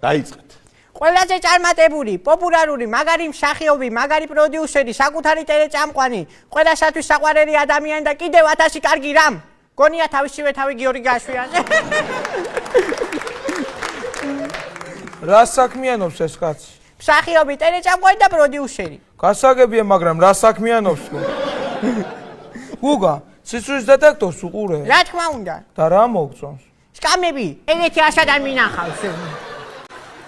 დაიწყეთ. ყველაზე წარმატებული, პოპულარული, მაგარი მსახიობი, მაგარი პროდიუსერი, საკუთარი ტელეწამყვანი, ყველასათვის საყვარელი ადამიანი და კიდევ 1000 კარგი რამ. გონია თავისივე თავი გიორგი გაშვიანზე. რა საქმიანობს ეს კაცი? მსახიობი, ტელეწამყვანი და პროდიუსერი. გასაგებია, მაგრამ რა საქმიანობს გო? გუგა, სიცოცხლის დეტექტორს უყურე? რა თქმა უნდა. და რა მოგწონს? სკამები, ეგეთი ასადან მინახავს.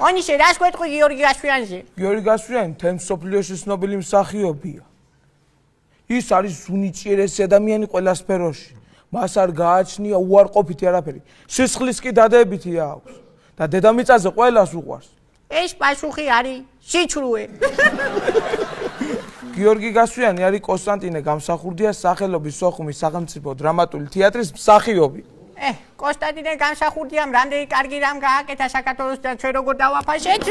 ონიშე, რას გვეტყვი გიორგი გაშვიანზე? გიორგი გაშვიანი მთელ მსოფლიოში ცნობილი მსახიობია. ის არის უნიჭიერესი ადამიანი ყველა სფეროში. მას არ გააჩნია უარყოფითი არაფერი. სისხლის კი დადებითი აქვს. და დედამიწაზე ყველას უყვარს. ეს პასუხი არის სიჩრუე. გიორგი გაშვიანი არის კონსტანტინე გამსახურდიას სახელობის სოხუმის სახელმწიფო დრამატული თეატრის მსახიობი. კონსტანტინე გამსახურდიამ რამდენი კარგი რამ გააკეთა საქართველოსთან, ჩვენ როგორ დავაფაშეთ?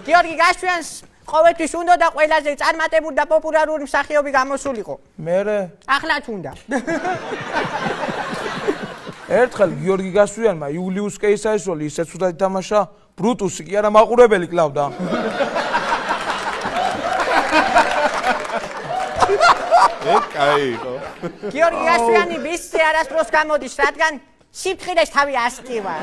გიორგი გაშვიანს ყოველთვის უნდა და ყველაზე წარმატებული და პოპულარული მსახიობი გამოსულიყო. მერე? ახლაც უნდა. ერთხელ გიორგი გაშვიანმა იულიუს კეისარის როლი ისეთ ცუდად ითამაშა, ბრუტუსი კი არა მაყურებელი კლავდა. კაი. გიორგი გაშვიანი ბისზე არასდროს გამოდის, რადგან სიფრთხილეს თავი ასტივა.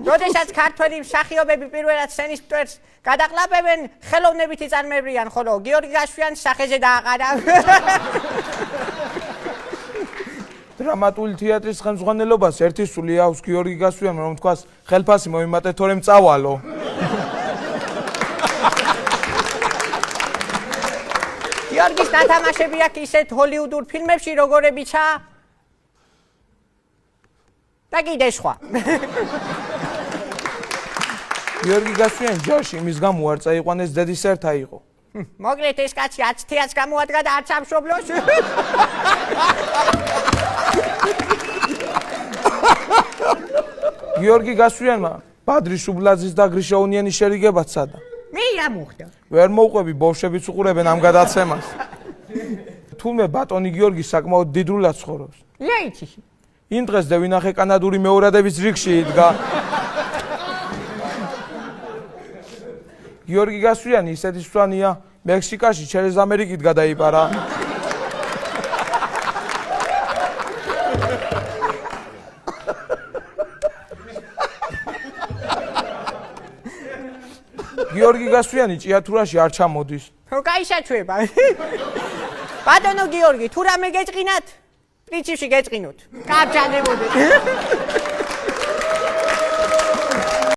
როდესაც ქართველი მსახიობები პირველად სცენის მტვერს გადაყლაპებენ, ხელოვნებითი წარმოებიან, ხოლო გიორგი გაშვიანს სახეზე დააყარა. დრამატული თეატრის ხელმძღვანელობას ერთი სული აქვს გიორგი გაშვიანმა, რომ თქვას ხელფასი მოიმატე, თორემ წავალო. გიორგის ნათამაშები აქვს ისეთ ჰოლივუდურ ფილმებში, როგორებიცაა და კიდე სხვა. გიორგი გაშვიანი ჯარში იმის გამო არ წაიყვანეს, დედის ერთა იყო. მოკლედ ეს კაცი 10 თეატრს გამოადგა და არც ამშობლოს. გიორგი გაშვიანმა ბადრი შუბლაძის და გრიშაუნიანის შერიგება ცადა. მე რა მოხდა? ვერ მოუყვები, ბავშვებიც უყურებენ ამ გადაცემას. თუმე ბატონი გიორგი საკმაოდ დიდრულად ცხოვრობს. რეიცი. იმ დღეს და ვინახე კანადური მეურადების რიგში იდგა. გიორგი გაშვიანი ისეთი სვანია, მექსიკაში ჩერეზ ამერიკით გადაიპარა. გიორგი გაშვიანი ჭიათურაში არ ჩამოდის. რო გაიშაჩვება. ბატონო გიორგი, თუ რამე გეწყინათ, პრინციპში გეწყინოთ. კარგ ჩანდებოდეთ.